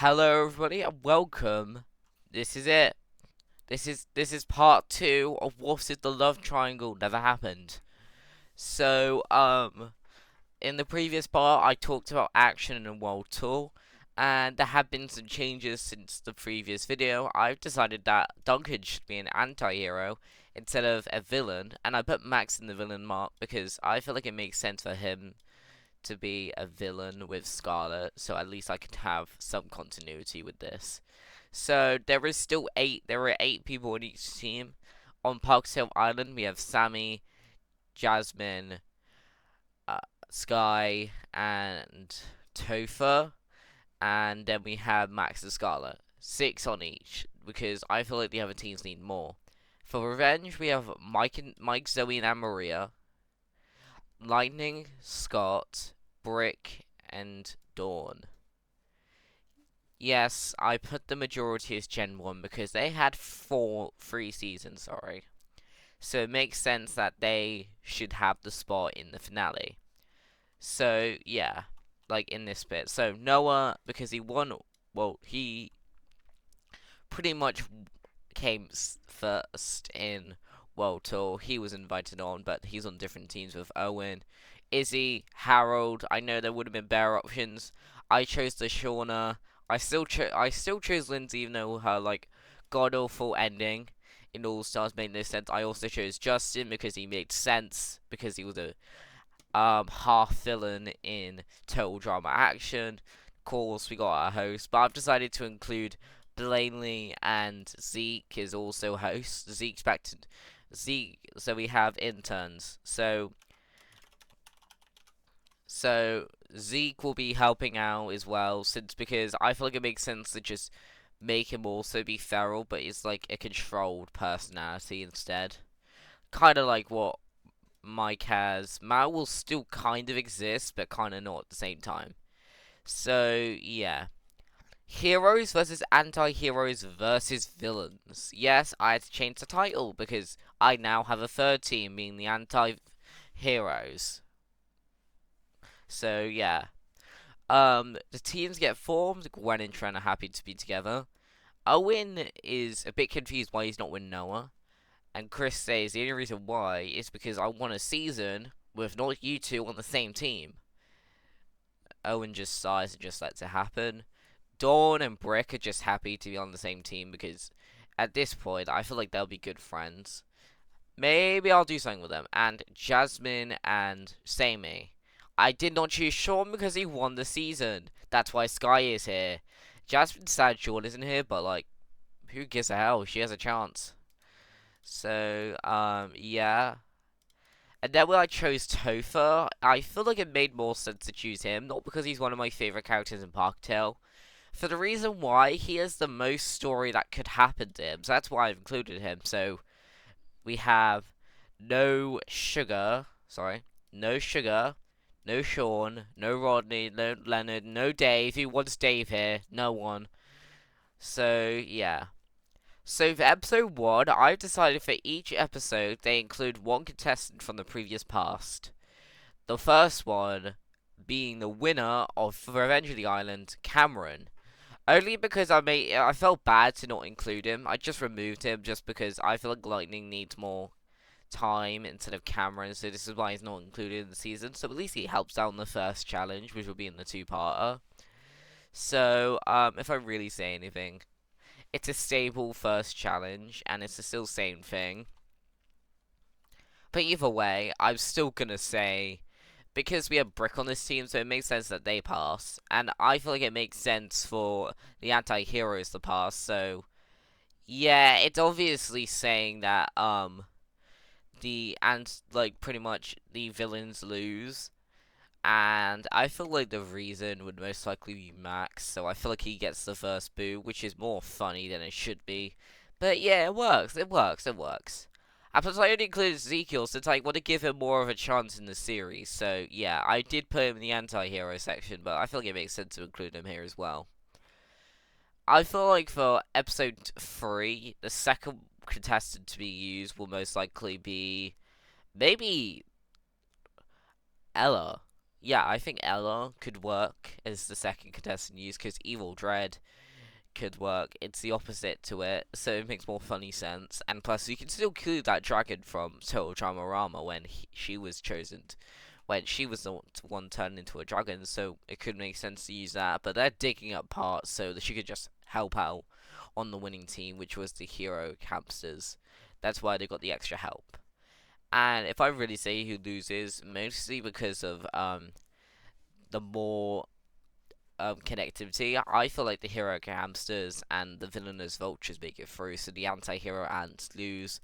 Hello everybody and welcome. This is it. This is part 2 of What If the Love Triangle Never Happened. So, in the previous part I talked about action and world tour, and there have been some changes since the previous video. I've decided that Duncan should be an anti-hero instead of a villain, and I put Max in the villain mark because I feel like it makes sense for him to be a villain with Scarlet, so at least I could have some continuity with this. So there are 8 people on each team. On Park's Hill Island, we have Sammy, Jasmine, uh, Sky, and Topher, and then we have Max and Scarlet. 6 on each, because I feel like the other teams need more. For Revenge, we have Mike, Zoe, and Maria, Lightning, Scott, Brick, and Dawn. Yes, I put the majority as Gen 1 because they had 3 seasons, sorry. So it makes sense that they should have the spot in the finale. So, yeah, like in this bit. So, Noah, because he won, well, he pretty much came first in World Tour. He was invited on, but he's on different teams with Owen. Izzy, Harold, I know there would have been better options. I chose the Shauna. I still chose Lindsay, even though her like god awful ending in Allstars made no sense. I also chose Justin because he made sense because he was a half villain in Total Drama Action. Of course, we got our host, but I've decided to include Blaney and Zeke is also host. Zeke's back to Zeke, so we have interns. So Zeke will be helping out as well, because I feel like it makes sense to just make him also be feral, but it's like a controlled personality instead. Kind of like what Mike has. Mal will still kind of exist, but kind of not at the same time. So yeah. Heroes versus anti-heroes versus villains. Yes, I had to change the title because I now have a third team being the anti-heroes. So yeah. The teams get formed. Gwen and Trent are happy to be together. Owen is a bit confused why he's not with Noah. And Chris says the only reason why is because I want a season with not you two on the same team. Owen just sighs and just lets it happen. Dawn and Brick are just happy to be on the same team because at this point I feel like they'll be good friends. Maybe I'll do something with them. And Jasmine and Sammy. I did not choose Sean because he won the season. That's why Sky is here. Jasmine's sad Sean isn't here, but like, who gives a hell? She has a chance. So, yeah. And then when I chose Topher, I feel like it made more sense to choose him, not because he's one of my favourite characters in Parktail, for the reason why he has the most story that could happen to him. So that's why I've included him. So we have no Sugar, no Sean, no Rodney, no Leonard, no Dave. Who wants Dave here? No one. So yeah. So for episode 1, I've decided for each episode they include one contestant from the previous past. The first one being the winner of Revenge of the Island, Cameron. Only because I felt bad to not include him. I just removed him just because I feel like Lightning needs more time instead of Cameron, so this is why he's not included in the season. So at least he helps out in the first challenge, which will be in the 2-parter. So, if I really say anything, it's a stable first challenge, and it's the still same thing. But either way, I'm still gonna say, because we have Brick on this team, so it makes sense that they pass. And I feel like it makes sense for the anti-heroes to pass, so yeah, it's obviously saying that, pretty much the villains lose. And I feel like the reason would most likely be Max, so I feel like he gets the first boo, which is more funny than it should be. But yeah, it works. And plus, I only included Ezekiel since I want to give him more of a chance in the series. So yeah, I did put him in the anti-hero section, but I feel like it makes sense to include him here as well. I feel like for episode 3, the second contestant to be used will most likely be maybe Ella. yeah, I think Ella could work as the second contestant used because Evil Dread could work. It's the opposite to it, so it makes more funny sense. And plus, you can still include that dragon from Total Drama Rama when she was chosen, when she was the one turned into a dragon, so it could make sense to use that. But they're digging up parts so that she could just help out on the winning team, which was the hero hamsters. That's why they got the extra help. And if I really say who loses, mostly because of the more connectivity, I feel like the hero hamsters and the villainous vultures make it through, so the anti-hero ants lose.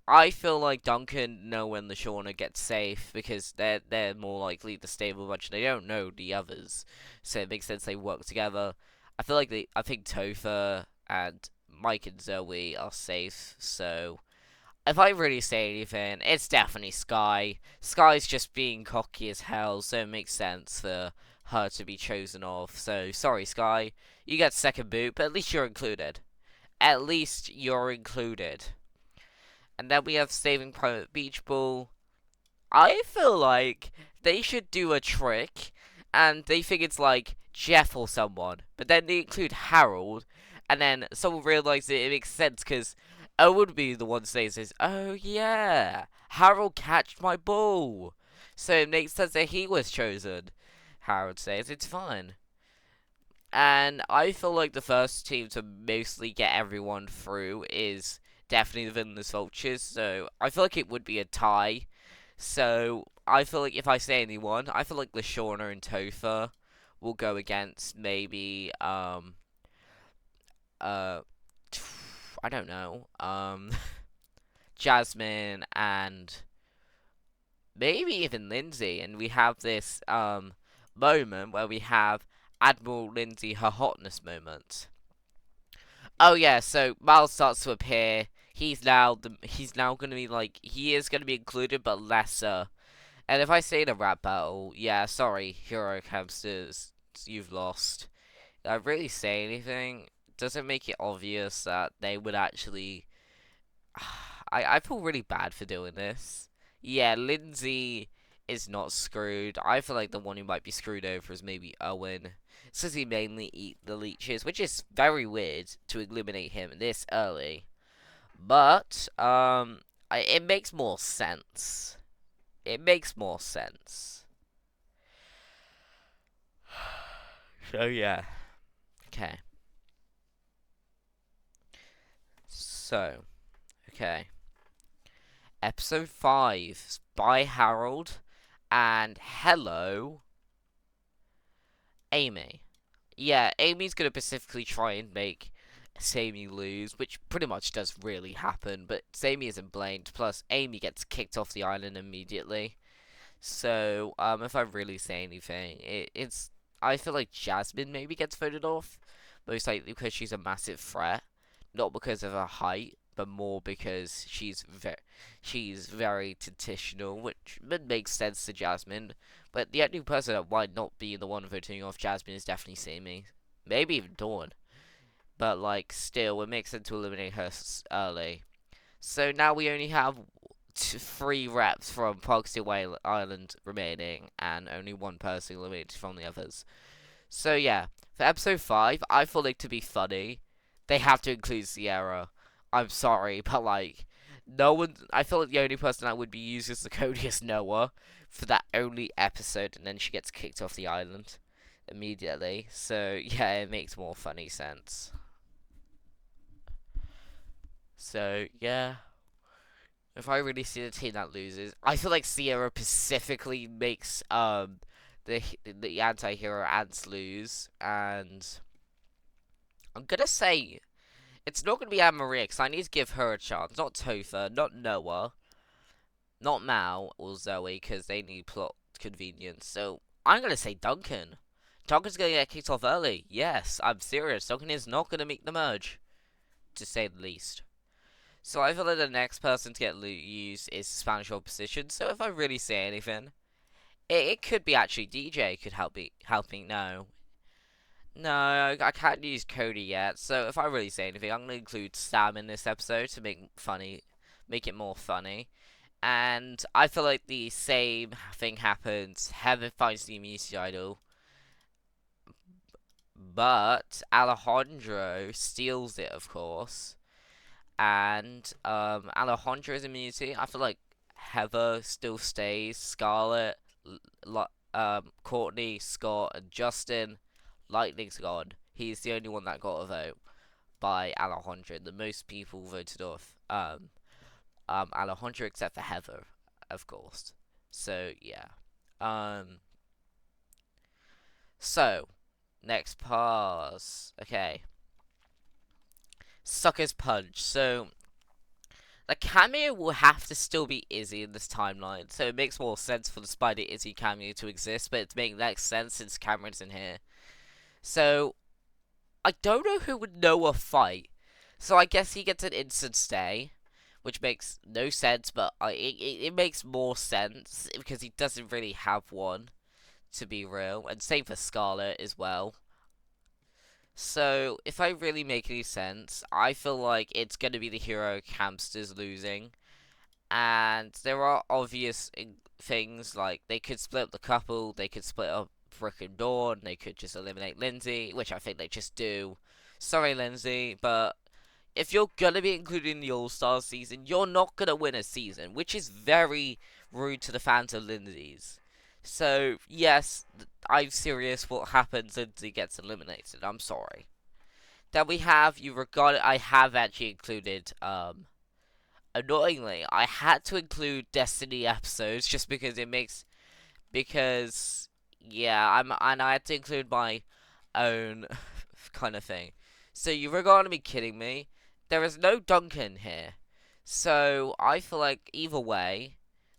I feel like Duncan know when the Shauna gets safe because they're more likely the stable bunch. They don't know the others, so it makes sense they work together. I think Topher and Mike and Zoe are safe. So if I really say anything, it's definitely Sky. Sky's just being cocky as hell, so it makes sense for her to be chosen off. So sorry, Sky, you get second boot, but at least you're included. At least you're included. And then we have Saving Private Beach Ball. I feel like they should do a trick, and they think it's like Jeff or someone, but then they include Harold, and then someone realizes it makes sense because Owen would be the one saying this. Oh yeah, Harold catched my ball, so it makes sense that he was chosen. Harold says it's fine. And I feel like the first team to mostly get everyone through is definitely the Villainous Vultures. So I feel like it would be a tie. So I feel like if I say anyone, I feel like Lashawna and Topher will go against maybe uh I don't know Jasmine and maybe even Lindsay, and we have this moment where we have Admiral Lindsay her hotness moment. Oh yeah, so Miles starts to appear. He's now gonna be like he is gonna be included but lesser. And if I say the rap battle, yeah, sorry, Hero Hamsters, you've lost. Did I really say anything? Does it make it obvious that they would actually I feel really bad for doing this. Yeah, Lindsay is not screwed. I feel like the one who might be screwed over is maybe Owen. Since he mainly eat the leeches, which is very weird to eliminate him this early. But it makes more sense. It makes more sense. So yeah. Okay. So okay. Episode 5 by Harold and hello Amy. Yeah, Amy's gonna specifically try and make Sammy lose, which pretty much does really happen, but Sammy isn't blamed, plus Amy gets kicked off the island immediately. So, if I really say anything, it's I feel like Jasmine maybe gets voted off, most likely because she's a massive threat, not because of her height, but more because she's very traditional, which makes sense to Jasmine. But the only person that might not be the one voting off Jasmine is definitely Sammy, maybe even Dawn. But like, still, it makes sense to eliminate her early. So now we only have 3 reps from Proxy Island remaining, and only one person eliminated from the others. So yeah, for episode 5, I feel like to be funny, they have to include Sierra. I'm sorry, but like, no one. I feel like the only person that would be used is the Codius Noah for that only episode, and then she gets kicked off the island immediately. So yeah, it makes more funny sense. So yeah. If I really see the team that loses, I feel like Sierra specifically makes the anti-hero ants lose, and I'm gonna say it's not gonna be Anne Maria because I need to give her a chance. Not Topher, not Noah, not Mal or Zoe because they need plot convenience. So I'm gonna say Duncan. Duncan's gonna get kicked off early. Yes, I'm serious. Duncan is not gonna make the merge, to say the least. So I feel like the next person to get used is Spanish opposition. So if I really say anything, it could be actually DJ could help me. No, no, I can't use Cody yet. So if I really say anything, I'm gonna include Sam in this episode to make it more funny. And I feel like the same thing happens. Heaven finds the immunity idol, but Alejandro steals it, of course. And Alejandro's immunity, I feel like Heather still stays. Scarlet, Courtney, Scott, and Justin. Lightning's gone. He's the only one that got a vote by Alejandro. The most people voted off Alejandro except for Heather, of course. So yeah. Um. So next pass. Okay. Sucker's Punch. So the cameo will have to still be Izzy in this timeline, so it makes more sense for the Spider Izzy cameo to exist, but it makes less sense since Cameron's in here. So I don't know who would know a fight. So I guess he gets an instant stay, which makes no sense, but it makes more sense because he doesn't really have one, to be real. And same for Scarlet as well. So if I really make any sense, I feel like it's going to be the hero Hamsters losing. And there are obvious things like they could split up the couple, they could split up Brooke and Dawn, they could just eliminate Lindsay, which I think they just do. Sorry, Lindsay, but if you're gonna be included in the All-Stars season, you're not gonna win a season, which is very rude to the fans of Lindsay's. So, yes, I'm serious what happens. Lindsay gets eliminated. I'm sorry. Then we have, you regard I have actually included, annoyingly, I had to include Destiny episodes just because it makes, because, yeah, and I had to include my own kind of thing. So you regard me kidding me? There is no Duncan here. So I feel like either way,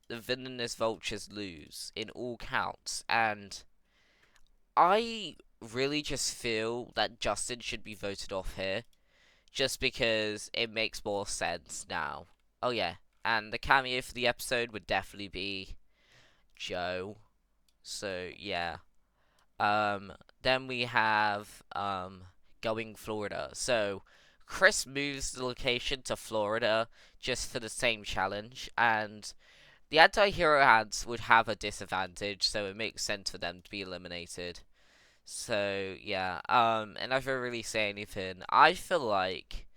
the villainous vultures lose in all counts. And I really just feel that Justin should be voted off here. Just because it makes more sense now. Oh yeah, and the cameo for the episode would definitely be Joe. So yeah. Then we have going Florida. So Chris moves the location to Florida just for the same challenge, and the anti-hero ads would have a disadvantage, so it makes sense for them to be eliminated. So yeah, and if I really say anything, I feel like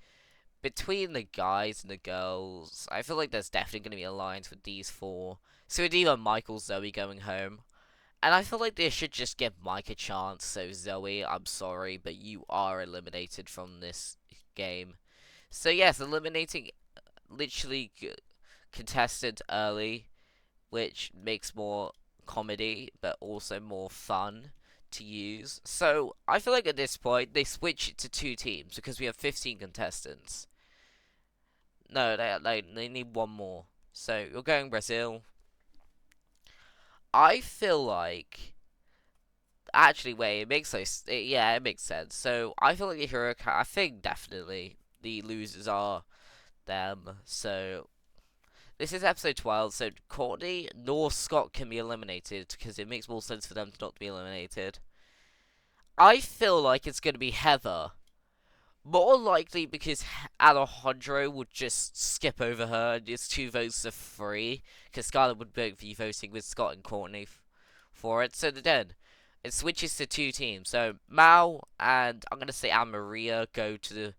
between the guys and the girls, I feel like there's definitely going to be a alliance with these four. So it's either Michael, Zoe going home, and I feel like they should just give Mike a chance. So Zoe, I'm sorry, but you are eliminated from this game. So yes, eliminating literally contested early, which makes more comedy, but also more fun to use. So I feel like at this point they switch it to two teams because we have 15 contestants. No, they need one more. So you're going Brazil. I feel like actually wait, it makes yeah, it makes sense. So I feel like the hero. I think definitely the losers are them. So this is episode 12. So Courtney nor Scott can be eliminated because it makes more sense for them to not be eliminated. I feel like it's gonna be Heather. More likely because Alejandro would just skip over her and it's two votes are free. Because Scarlett would both be voting with Scott and Courtney for it. So then, it switches to two teams. So Mal and I'm gonna say Anne Maria go to the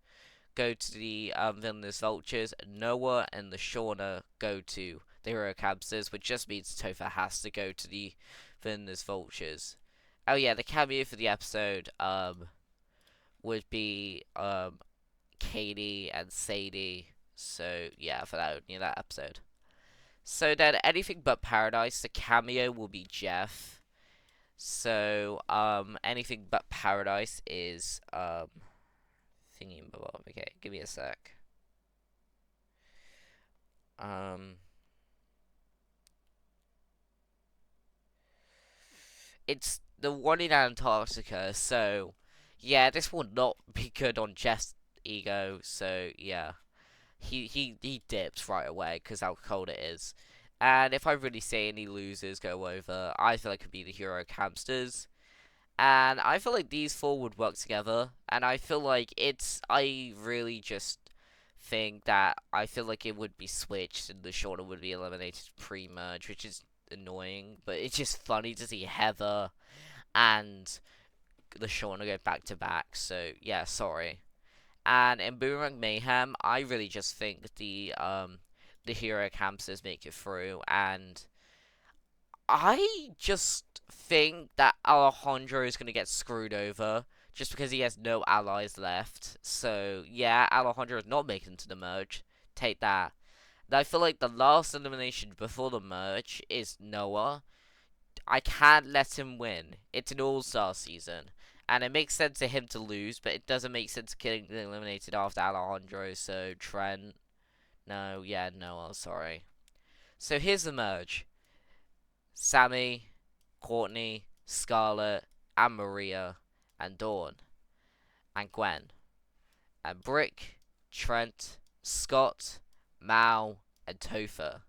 Villainous Vultures. Noah and the Shauna go to the Hero Cabsters, which just means Topher has to go to the Villainous Vultures. Oh yeah, the cameo for the episode would be Katie and Sadie. So yeah, for that episode. So then anything but Paradise, the cameo will be Jeff. So anything but Paradise is thingy bob. Okay, give me a sec. Um it's the one in Antarctica, so yeah, this will not be good on Jeff's ego, so yeah. He dips right away because how cold it is. And if I really say any losers go over, I feel like it could be the Hero Hamsters. And I feel like these four would work together. And I feel like I really just thing that I feel like it would be switched and the Shauna would be eliminated pre-merge, which is annoying, but it's just funny to see Heather and the Shauna go back to back. So yeah, sorry. And in Boomerang Mayhem, I really just think the hero campsters make it through, and I just think that Alejandro is gonna get screwed over just because he has no allies left. So yeah, Alejandro is not making it to the merge. Take that. And I feel like the last elimination before the merge is Noah. I can't let him win. It's an All-Star season. And it makes sense for him to lose, but it doesn't make sense getting eliminated after Alejandro. So Trent, no, yeah, Noah, sorry. So here's the merge. Sammy, Courtney, Scarlett, and Maria, and Dawn, and Gwen, and Brick, Trent, Scott, Mal, and Topher.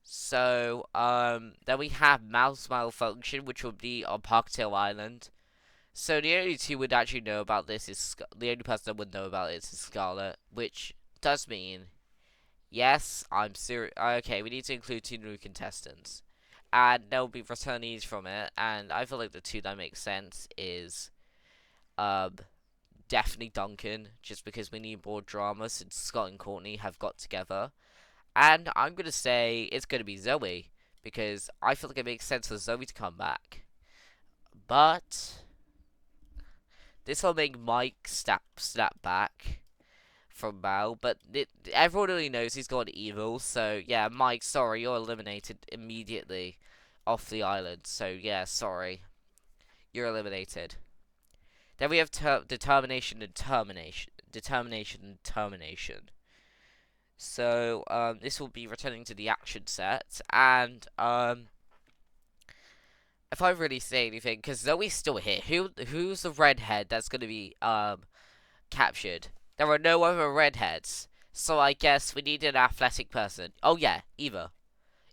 So, then we have Mouse Malfunction, which will be on Parktail Island. So the only two would actually know about this is the only person that would know about this is Scarlett, which does mean yes, I'm serious. Okay, we need to include two new contestants, and there will be returnees from it. And I feel like the two that make sense is, um, definitely Duncan, just because we need more drama since Scott and Courtney have got together. And I'm gonna say it's gonna be Zoe because I feel like it makes sense for Zoe to come back. But this will make Mike snap back from Mal, but everyone already knows he's gone evil, so yeah, Mike, sorry, you're eliminated immediately off the island, so yeah, sorry, you're eliminated. Then we have determination and termination. Determination and termination. So, this will be returning to the action set, and, if I really say anything, because Zoe's still here, who's the redhead that's gonna be, captured? There are no other redheads, so I guess we need an athletic person. Oh yeah, Eva.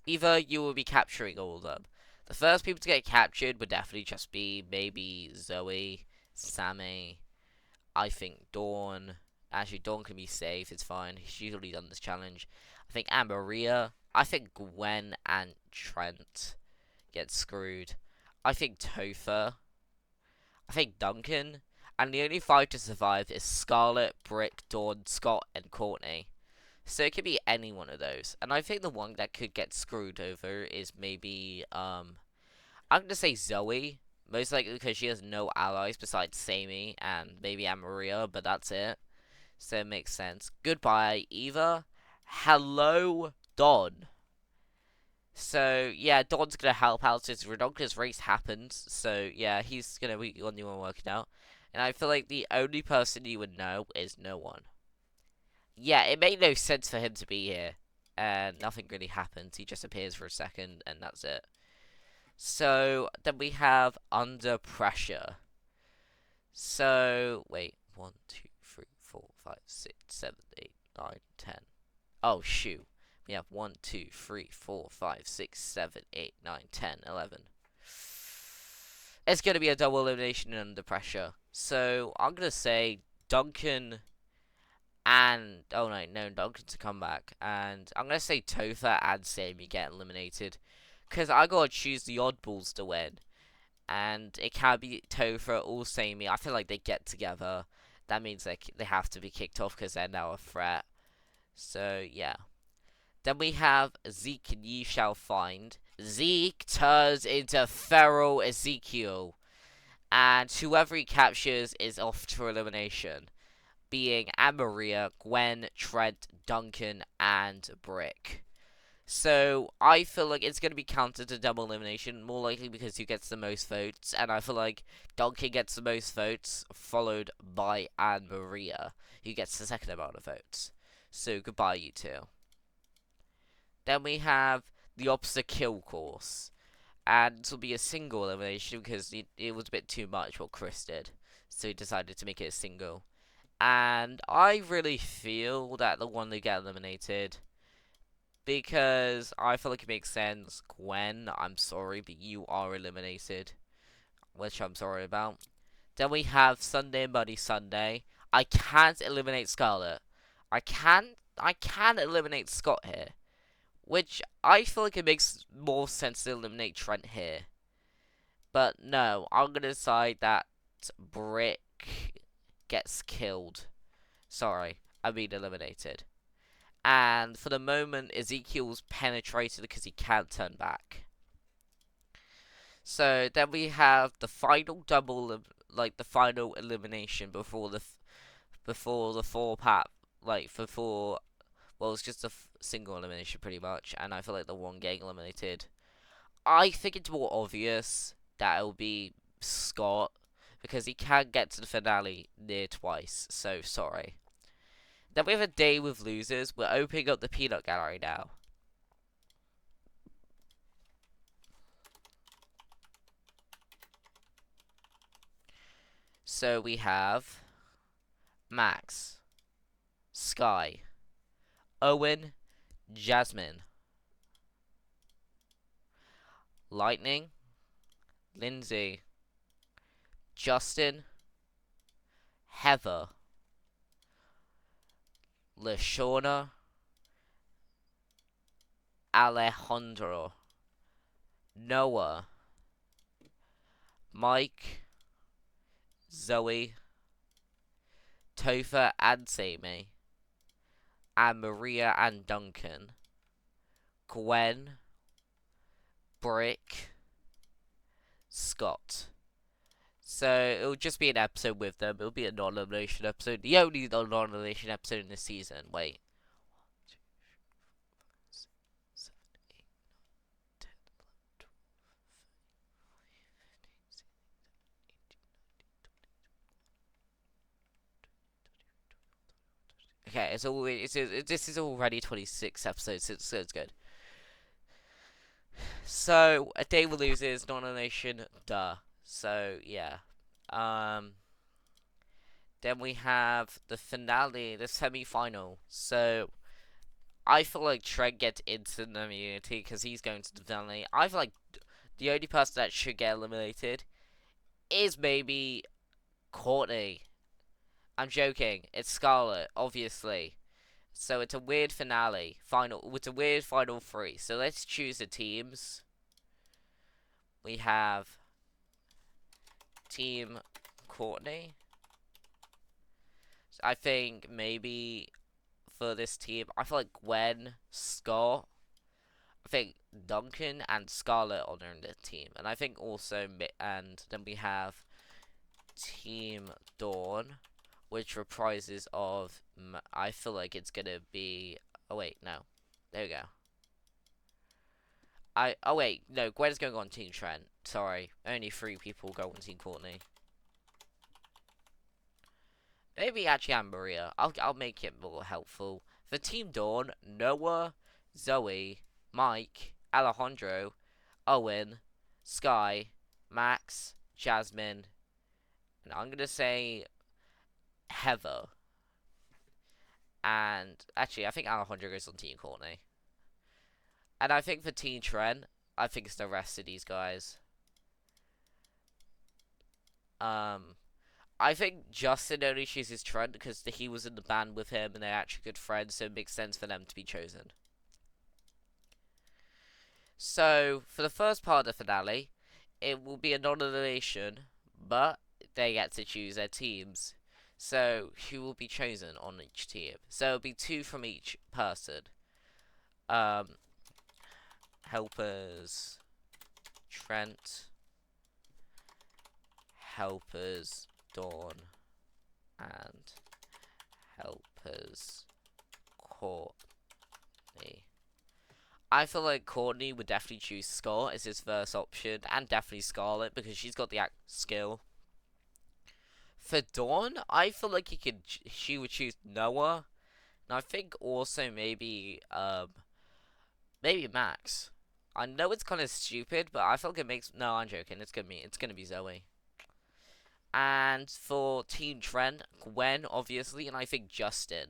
Eva, you will be capturing all of them. The first people to get captured would definitely just be maybe Zoe, Sammy, I think Dawn. Actually, Dawn can be safe, it's fine. She's already done this challenge. I think Anne Maria. I think Gwen and Trent get screwed. I think Topher. I think Duncan. And the only five to survive is Scarlett, Brick, Dawn, Scott, and Courtney. So it could be any one of those. And I think the one that could get screwed over is maybe, I'm gonna say Zoe. Most likely because she has no allies besides Sammy and maybe Amaria, but that's it. So it makes sense. Goodbye, Eva. Hello, Don. So, yeah, Don's gonna help out since Redonka's race happens. So, yeah, he's gonna be the only one working out. And I feel like the only person you would know is no one. Yeah, it made no sense for him to be here. And nothing really happens. He just appears for a second, and that's it. So, then we have Under Pressure. So, wait. 1, 2, 3, 4, 5, 6, 7, 8, 9, 10. Oh, shoot. We have 1, 2, 3, 4, 5, 6, 7, 8, 9, 10, 11. It's going to be a double elimination Under Pressure. So, I'm going to say Duncan and... Oh, no, Duncan's a comeback. And I'm going to say Topher and Sammy get eliminated. Because I got to choose the oddballs to win. And it can be Topher or Sammy. I feel like they get together. That means they have to be kicked off because they're now a threat. So, yeah. Then we have Zeke and Ye Shall Find. Zeke turns into Feral Ezekiel. And whoever he captures is off to elimination. Being Anne-Maria, Gwen, Trent, Duncan, and Brick. So, I feel like it's going to be counted to double elimination, more likely because who gets the most votes, and I feel like Duncan gets the most votes, followed by Anne-Maria, who gets the second amount of votes. So, goodbye, you two. Then we have the Obstacle Kill course, and this will be a single elimination because it was a bit too much what Chris did, so he decided to make it a single. And I really feel that the one that get eliminated... Because I feel like it makes sense. Gwen, I'm sorry, but you are eliminated. Which I'm sorry about. Then we have Sunday Muddy Sunday. I can't eliminate Scarlet. I can eliminate Scott here, which I feel like it makes more sense to eliminate Trent here. But no, I'm gonna decide that Brick gets killed. Sorry, I mean eliminated. And for the moment, Ezekiel's penetrated because he can't turn back. So then we have the final double, like the final elimination before the four pack, like for four. Well, it's just a single elimination pretty much, and I feel like the one getting eliminated. I think it's more obvious that it'll be Scott because he can get to the finale near twice. So sorry. Then we have a day with losers. We're opening up the peanut gallery now. So we have Max, Sky, Owen, Jasmine, Lightning, Lindsay, Justin, Heather, Lashawna, Alejandro, Noah, Mike, Zoe, Topher and Sammy, and Maria and Duncan, Gwen, Brick, Scott. So it'll just be an episode with them. It'll be a non-elimination episode. The only non-elimination episode in this season. Wait. Okay, this is already 26 episodes, so it's good. So a day will loses non-elimination, duh. So yeah. Um. Then we have the finale, the semi-final. So I feel like Trent gets instant immunity because he's going to the finale. I feel like the only person that should get eliminated is maybe Courtney. I'm joking. It's Scarlet, obviously. So it's a weird finale. It's a weird final three. So let's choose the teams. We have Team Courtney. So I think maybe for this team, I feel like Gwen, Scott, I think Duncan and Scarlet are in the team, and I think also, and then we have Team Dawn, which reprises of. I feel like it's gonna be. Oh wait, no, there we go. Oh wait, no, Gwen's going on Team Trent. Sorry, only 3 people go on Team Courtney. Maybe actually I'm Maria. I'll make it more helpful. For Team Dawn, Noah, Zoe, Mike, Alejandro, Owen, Sky, Max, Jasmine, and I'm gonna say Heather. And actually, I think Alejandro goes on Team Courtney. And I think for Team Trent, I think it's the rest of these guys. I think Justin only chooses Trent because he was in the band with him and they're actually good friends, so it makes sense for them to be chosen. So, for the first part of the finale, it will be a non-elimination, but they get to choose their teams. So, who will be chosen on each team? So, it'll be 2 from each person. Helpers, Trent, helpers, Dawn, and helpers, Courtney. I feel like Courtney would definitely choose Scott as his first option, and definitely Scarlet because she's got the skill. For Dawn, I feel like she would choose Noah, and I think also maybe Max. I know it's kind of stupid, but I feel like it makes. No, I'm joking. It's gonna be Zoe. And for Team Trent, Gwen obviously, and I think Justin.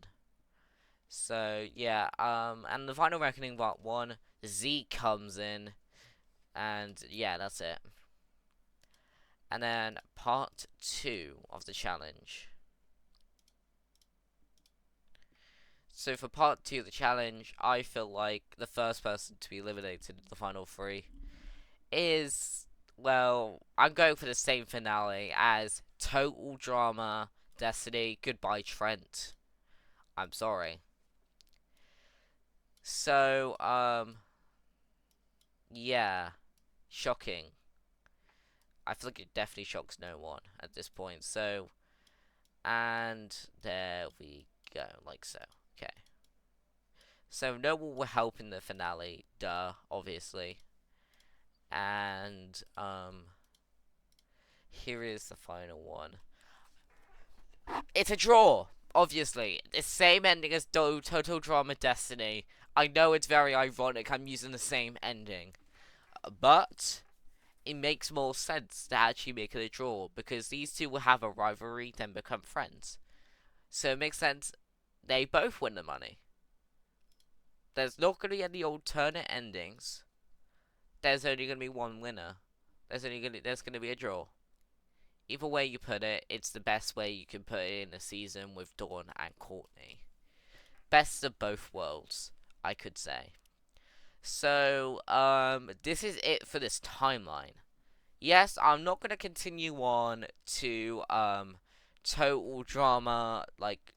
So yeah, and the final reckoning part 1, Zeke comes in, and yeah, that's it. And then part 2 of the challenge. So for part 2 of the challenge, I feel like the first person to be eliminated in the final 3 is, well, I'm going for the same finale as Total Drama, Destiny, Goodbye Trent. I'm sorry. So, yeah, shocking. I feel like it definitely shocks no one at this point. So, and there we go, like so. Okay. So no one will help in the finale, duh, obviously. And here is the final one. It's a draw, obviously. The same ending as Total Drama Destiny. I know it's very ironic I'm using the same ending, but it makes more sense to actually make it a draw because these two will have a rivalry, then become friends. So it makes sense they both win the money. There's not going to be any alternate endings. There's only going to be one winner. There's going to be a draw. Either way you put it, it's the best way you can put it in a season with Dawn and Courtney. Best of both worlds, I could say. So, this is it for this timeline. Yes, I'm not gonna continue on to Total Drama like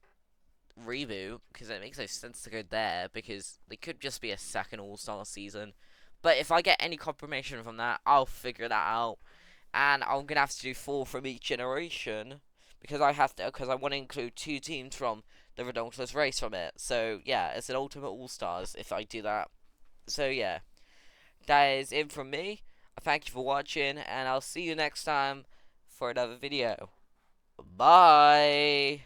reboot because it makes no sense to go there because they could just be a second All-Star season. But if I get any confirmation from that, I'll figure that out, and I'm gonna have to do 4 from each generation because I want to include 2 teams from the Redonkulous race from it. So yeah, it's an Ultimate All-Stars if I do that. So yeah, that is it from me. Thank you for watching, and I'll see you next time for another video. Bye!